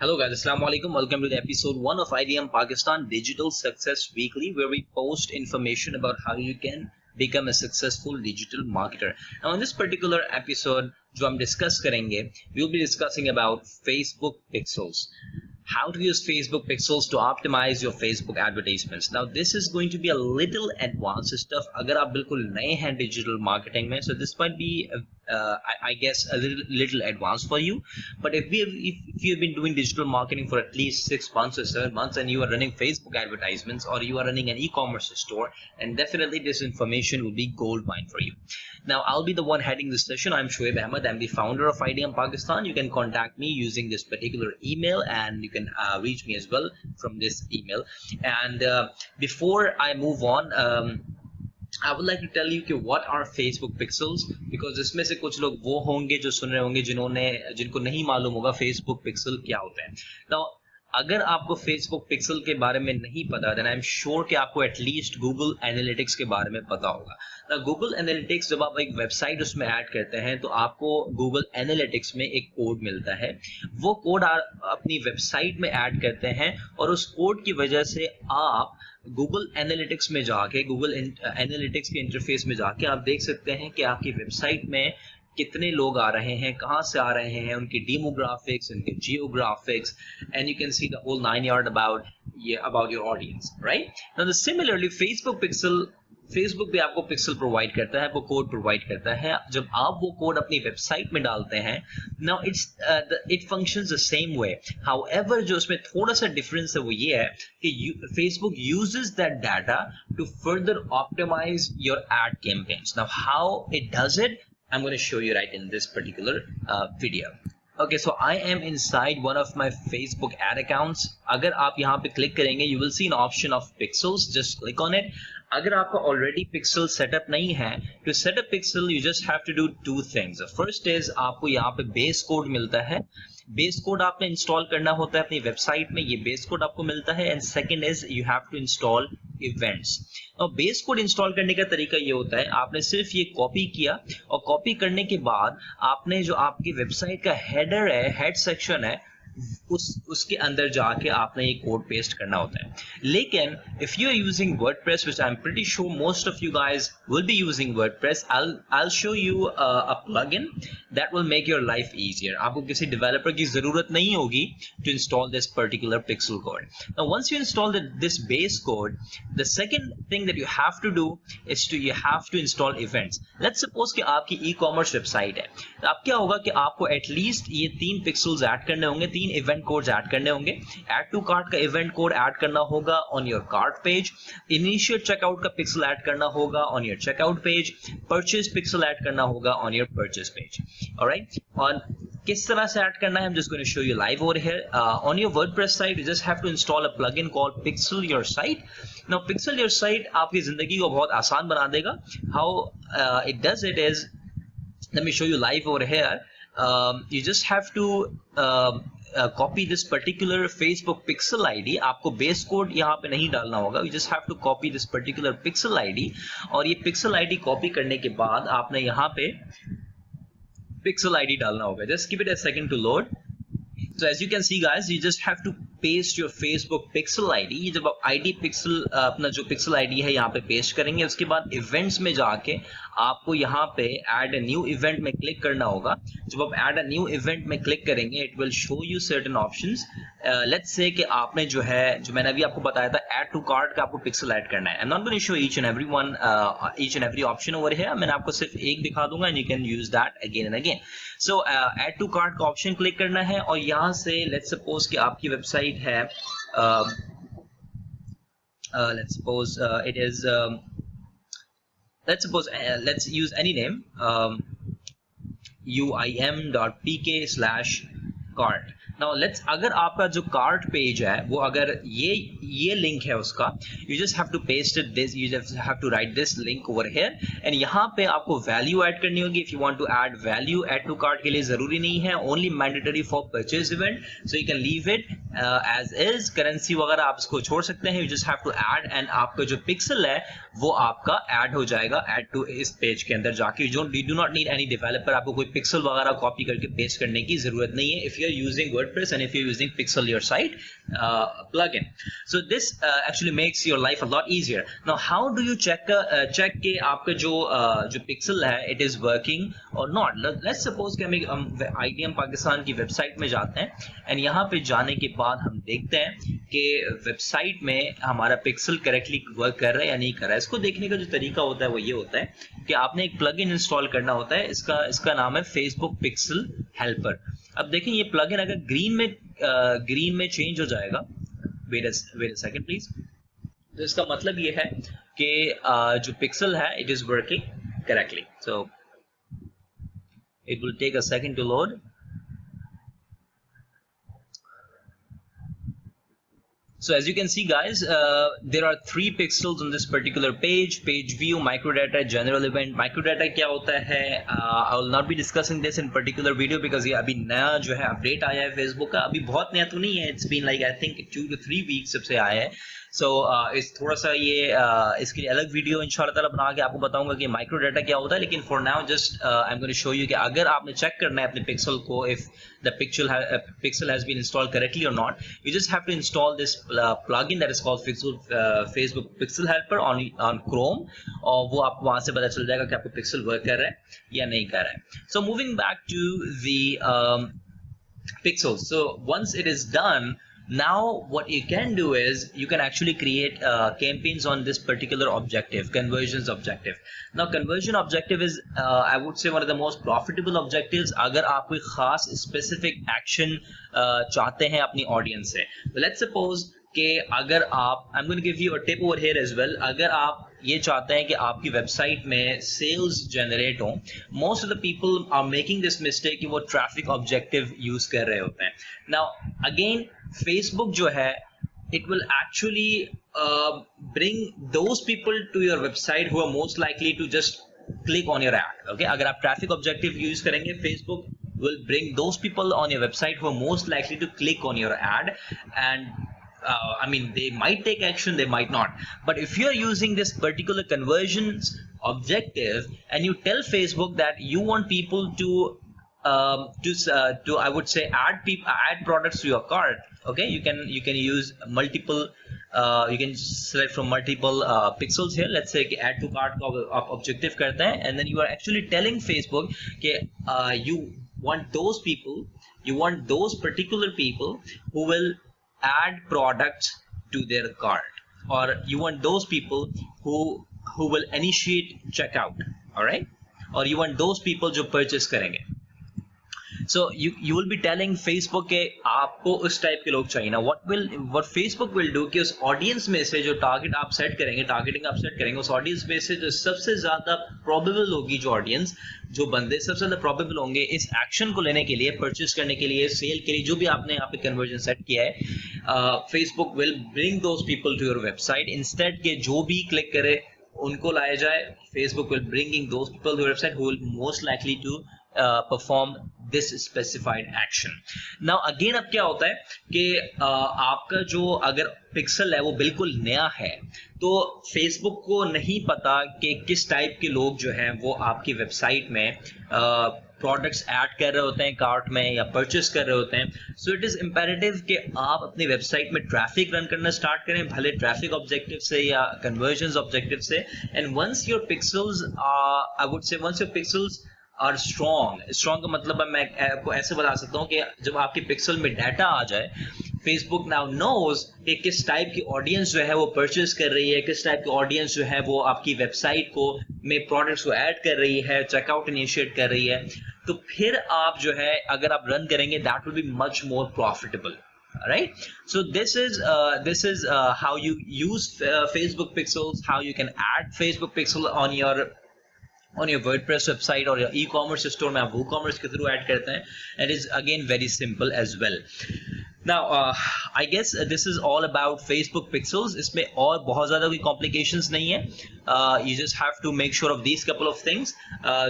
Hello guys, Assalamu alaikum. Welcome to the episode 1 of IDM Pakistan Digital Success Weekly, where we post information about how you can become a successful digital marketer. Now in this particular episode, जो हम discuss करेंगे, we will be discussing about Facebook pixels. How to use Facebook pixels to optimize your Facebook advertisements. Now this is going to be a little advanced stuff. अगर आप बिल्कुल नए हैं digital marketing में, so this might be I guess a little advanced for you. But if you've been doing digital marketing for at least 6 months or 7 months and you are running Facebook advertisements or you are running an e-commerce store, and definitely this information will be gold mine for you. Now I'll be the one heading this session. I'm Shoaib Ahmed. I'm the founder of IDM Pakistan. You can contact me using this particular email, and you can reach me as well from this email. And before I move on, I would like to tell you कि what are Facebook pixels, because इसमें से कुछ लोग वो होंगे जो सुन रहे होंगे जिनको नहीं मालूम होगा Facebook pixel क्या होता है. Now अगर आपको Facebook pixel के बारे में नहीं पता, then I'm sure कि आपको at least Google Analytics के बारे में पता होगा. Now Google Analytics जब आप एक वेबसाइट उसमें ऐड करते हैं तो आपको Google Analytics में एक कोड मिलता है. वो कोड आप अपनी वेबसाइट में ऐड करते हैं और उस कोड की वजह से आप Google Analytics में जाके Google Analytics के इंटरफेस में जाके आप देख सकते हैं कि आपकी वेबसाइट में कितने लोग आ रहे हैं, कहाँ से आ रहे हैं, उनकी demographics, उनके geographics, and you can see the whole 9 yard about your audience, right? Now similarly Facebook भी आपको पिक्सल प्रोवाइड करता है, वो कोड प्रोवाइड करता है. जब आप वो कोड अपनी वेबसाइट में डालते हैं, now it functions the same way. However जो उसमें थोड़ा सा डिफरेंस है वो ये है कि Facebook uses that data to further optimize your ad campaigns. Now how it does it, I'm going to show you right in this particular video. Okay, so I am inside one of my Facebook ad accounts. अगर आप यहाँ पे click करेंगे, you will see an option of pixels. Just click on it. अगर आपका already pixel setup नहीं है, to set up pixel you just have to do two things. The first is आपको यहाँ पे base code मिलता है. बेस कोड आपने इंस्टॉल करना होता है अपनी वेबसाइट में, ये बेस कोड आपको मिलता है. And second is you have to install events. और बेस कोड इंस्टॉल करने का तरीका ये होता है, आपने सिर्फ ये कॉपी किया और कॉपी करने के बाद आपने जो आपकी वेबसाइट का हेडर है, हेड सेक्शन है, उसके अंदर जाके आपने ये कोड पेस्ट करना होता है. लेकिन if you are using WordPress, which I'm pretty sure most of you guys will be using WordPress, I'll show you a plugin that will make your life easier. आपको किसी developer की जरूरत नहीं होगी to install this particular pixel code. Now once you install this base code, the second thing that you have to do is you have to install events. Let's suppose कि आपकी e-commerce website है, तो अब क्या होगा कि आपको at least ये 3 पिक्सल्स ऐड करने होंगे, 3 इवेंट कोड्स ऐड करने होंगे. ऐड टू कार्ट का इवेंट कोड ऐड करना होगा on your cart page. Initial checkout का पिक्सल ऐड करना होगा on your checkout page. Purchase pixel add करना होगा on your purchase page. Alright, और किस तरह से ऐड करना है, I'm just going to show you live over here. On your WordPress site, you just have to install a plugin called Pixel Your Site. Now Pixel Your Site आपकी जिंदगी को बहुत आसान बना देगा. How it does it is, let me show you live over here. You just have to copy this particular Facebook pixel ID. आपको base code यहाँ पे नहीं डालना होगा. You just have to copy this particular pixel ID. और ये pixel ID copy करने के बाद आपने यहाँ पे pixel ID डालना होगा. Just give it a second to load. So as you can see guys, you just have to paste your Facebook pixel ID. जब आप ID pixel अपना जो pixel ID है यहाँ पे पेस्ट करेंगे, उसके बाद events में जाके आपको यहाँ पे add a new event में क्लिक करना होगा. जब आप add a new event में क्लिक करेंगे, it will show you certain options. Let's say कि आपने जो है, जो मैंने अभी आपको बताया था, add to cart का आपको pixel add करना है. I'm not going to show each and every option over here. मैंने आपको सिर्फ एक दिखा दूंगा and you can use that again and again. So add to cart का ऑप्शन क्लिक करना है और यहाँ से let's suppose कि आपकी वेबसाइट है, let's suppose it is let's use any name, uim.pk/cart. Now let's, अगर आपका जो कार्ट पेज है वो अगर ये लिंक है उसका, you just have to paste it this, you just have to write this link over here and यहाँ पे आपको वैल्यू ऐड करनी होगी. If you want to add value, add to cart के लिए जरूरी नहीं है, only mandatory for purchase event, so you can leave it as is. Currency वगैरह आप इसको छोड़ सकते हैं. You just have to add and आपका जो पिक्सल है वो आपका ऐड हो जाएगा ऐड टू इस पेज के अंदर जाके. You do not need any developer. आपको कोई पिक्सल वगैरह कॉपी करके पेस्ट करने की जरूरत नहीं है. If you are using WordPress WordPress and if you're using Pixel Your Site plugin. So this actually makes your life a lot easier. Now how do you check के आपका जो Pixel है it is working or not? Let's suppose कि हम IDM Pakistan की website में जाते हैं and यहाँ पे जाने के बाद हम देखते हैं कि वेबसाइट में हमारा Pixel करेक्टली वर्क कर रहा है या नहीं कर रहा है. इसको देखने का जो तरीका होता है वो ये होता है कि आपने एक प्लगइन इंस्टॉल करना होता है. इसका नाम है Facebook Pixel Helper. अब देखें ये प्लगइन अगर ग्रीन में चेंज हो जाएगा, वेट अ सेकंड प्लीज. तो इसका मतलब ये है कि जो पिक्सल है it is working correctly. So it will take a second to load. So as you can see guys, there are 3 pixels on this particular page view, microdata, general event. Microdata क्या होता है? I will not be discussing this in particular video because ये अभी नया जो है update आया है Facebook का. अभी बहुत नया तो नहीं है, it's been like I think 2 to 3 weeks जब से आया है. So इस थोड़ा सा ये इसके लिए अलग वीडियो इंशाल्लाह ताला बना के आपको बताऊंगा कि माइक्रोडाटा क्या होता है. लेकिन for now just I am going to show you कि अगर आपने चेक करना है अपने पिक्सल को if the pixel has been installed correctly or not, you just have to install this plugin that is called Facebook Pixel Helper on Chrome, और वो आपको वहां से पता चल जाएगा कि आपका पिक्सल वर्क कर रहा है या नहीं कर रहा है. So moving back to the pixels. So once it is done, now what you can do is you can actually create campaigns on this particular objective, conversions objective. Now conversion objective is I would say one of the most profitable objectives अगर आप कोई खास specific action चाहते हैं अपनी audience से. Let's suppose कि अगर आप, I'm going to give you a tip over here as well, अगर आप ये चाहते हैं कि आपकी वेबसाइट में सेल्स जनरेट हो, most of the people are making this mistake कि वो ट्रैफिक ऑब्जेक्टिव यूज कर रहे होते हैं. नाउ अगेन फेसबुक जो है it will actually bring those people to your website who are most likely to just click on your ad. Okay, अगर आप ट्रैफिक ऑब्जेक्टिव यूज करेंगे, Facebook will bring those people on your website who are most likely to click on your ad, and I mean they might take action, they might not. But if you are using this particular conversions objective and you tell Facebook that you want people to I would say add products to your cart, okay, you can use multiple you can select from multiple pixels here. Let's say add to cart का objective करते हैं, and then you are actually telling Facebook कि you want those particular people who will add products to their cart, or you want those people who will initiate checkout, all right, or you want those people जो purchase करेंगे. So you will be telling Facebook के आपको उस type के लोग चाहिए ना. What Facebook will do कि उस ऑडियंस में से जो टारगेट आप सेट करेंगे, टारगेटिंग आप सेट करेंगे, उस ऑडियंस में से जो सबसे ज्यादा प्रोबेबल होगी, जो ऑडियंस, जो बंदे सबसे ज्यादा प्रोबेबल होंगे इस एक्शन को लेने के लिए, परचेज करने के लिए, सेल के लिए, जो भी आपने यहाँ पे कन्वर्जन सेट किया है, Facebook will bring those people to your website. Instead के जो भी क्लिक करे उनको लाया जाए. Facebook will bringing those people to your website who will most likely to perform this specified action. Now again अब क्या होता है कि आपका जो अगर पिक्सल है वो बिल्कुल नया है, तो Facebook को नहीं पता कि किस टाइप के लोग जो हैं वो आपकी वेबसाइट में प्रोडक्ट्स ऐड कर रहे होते हैं कार्ट में या परचेस कर रहे होते हैं. सो इट इज इम्पेरेटिव कि आप अपनी वेबसाइट में ट्रैफिक रन करना स्टार्ट करें, भले ट्रैफिक ऑब्जेक्टिव से या कन्वर्जन ऑब्जेक्टिव से. And once your pixels I would say once your pixels are strong का मतलब है, मैं आपको ऐसे बता सकता हूँ कि जब आपके पिक्सल में डाटा आ जाए, Facebook नाउ नोज कि किस टाइप की ऑडियंस जो है वो परचेस कर रही है, किस टाइप की ऑडियंस जो है वो आपकी वेबसाइट को में प्रोडक्ट्स को ऐड कर रही है, चेकआउट इनिशिएट कर रही है, तो फिर आप जो है अगर आप रन करेंगे that will be much more profitable. Right, so this is how you use Facebook pixels, how you can add Facebook pixel on your WordPress website or your e-commerce store में आप WooCommerce के through add करते हैं. It is again very simple as well. Now I guess this is all about Facebook pixels. इसमें और बहुत ज़्यादा कोई complications नहीं है. You just have to make sure of these couple of things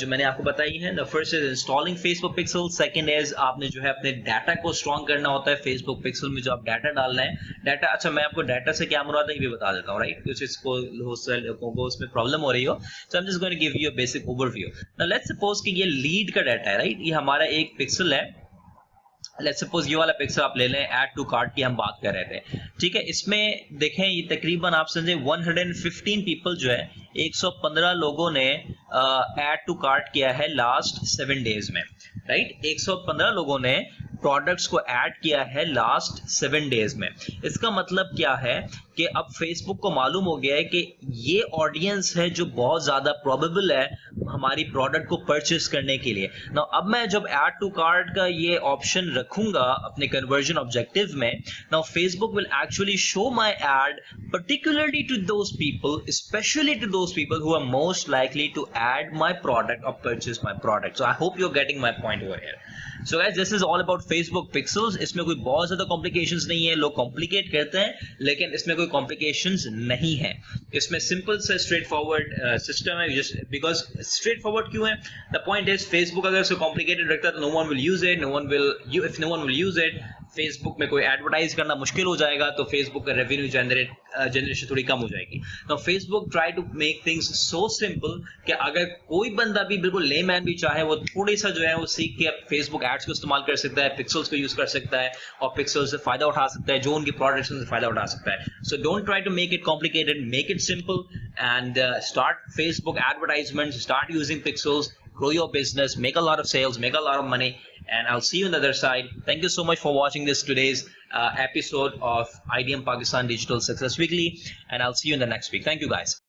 जो मैंने आपको बताई हैं. The first is installing Facebook pixels. Second is आपने जो है अपने डाटा को strong करना होता है. Facebook pixel में जो आप डाटा डालना है, डाटा, अच्छा मैं आपको डाटा से क्या मुराद है ये भी बता देता हूँ, राइट, कुछ इसको लोगों को उसमें प्रॉब्लम हो रही हो. So I'm just going to give you a basic overview. Now let's suppose कि ये लीड का डाटा है, राइट, ये हमारा एक पिक्सल है लेट्स सपोज ये वाला पिक्सल आप ले लें, ऐड टू कार्ट की हम बात कर रहे थे, ठीक है। इसमें देखें ये तकरीबन आप समझे 115 पीपल जो है, 115 लोगों ने ऐड टू कार्ट किया है लास्ट 7 डेज में, राइट। 115 लोगों ने प्रोडक्ट्स को ऐड किया है लास्ट 7 डेज में। इसका मतलब क्या है कि अब फेसबुक को मालूम हो गया है कि ये ऑडियंस है जो बहुत ज्यादा प्रोबेबल है हमारी प्रोडक्ट को परचेस करने के लिए ना। अब मैं जब ऐड टू कार्ट का ये ऑप्शन रखूंगा अपने कन्वर्जन ऑब्जेक्टिव में, now Facebook will actually show my add particularly to those people, especially to those people who are most likely to add my product or purchase my product. So I hope you're getting my point over here. So guys, this is all about Facebook pixels. इसमें कोई बहुत ज्यादा complications नहीं है, लोग complicate करते हैं लेकिन इसमें कोई कॉम्प्लिकेशंस नहीं है। इसमें सिंपल से स्ट्रेट फॉरवर्ड सिस्टम है, जस्ट बिकॉज स्ट्रेट फॉरवर्ड क्यों है, द पॉइंट इज फेसबुक अगर इसको कॉम्प्लिकेटेड रखता है तो no one will use it, if no one will use it, Facebook में कोई एडवर्टाइज करना मुश्किल हो जाएगा, तो फेसबुक का रेवेन्यू जनरेशन थोड़ी कम हो जाएगी। तो Facebook try to make things so simple कि अगर कोई बंदा भी बिल्कुल लेमैन भी चाहे वो थोड़ी सा जो है वो सीख के फेसबुक एड्स को इस्तेमाल कर सकता है, पिक्सल्स को यूज कर सकता है और पिक्सल्स से फायदा उठा सकता है, जो उनकी प्रोडक्ट्स से फायदा उठा सकता है। So don't try to make it complicated, make it simple and start Facebook advertisements, start using pixels, grow your business, make a lot of sales, make a lot of money, and I'll see you on the other side. Thank you so much for watching today's episode of IDM Pakistan Digital Success Weekly, and I'll see you in the next week. Thank you guys.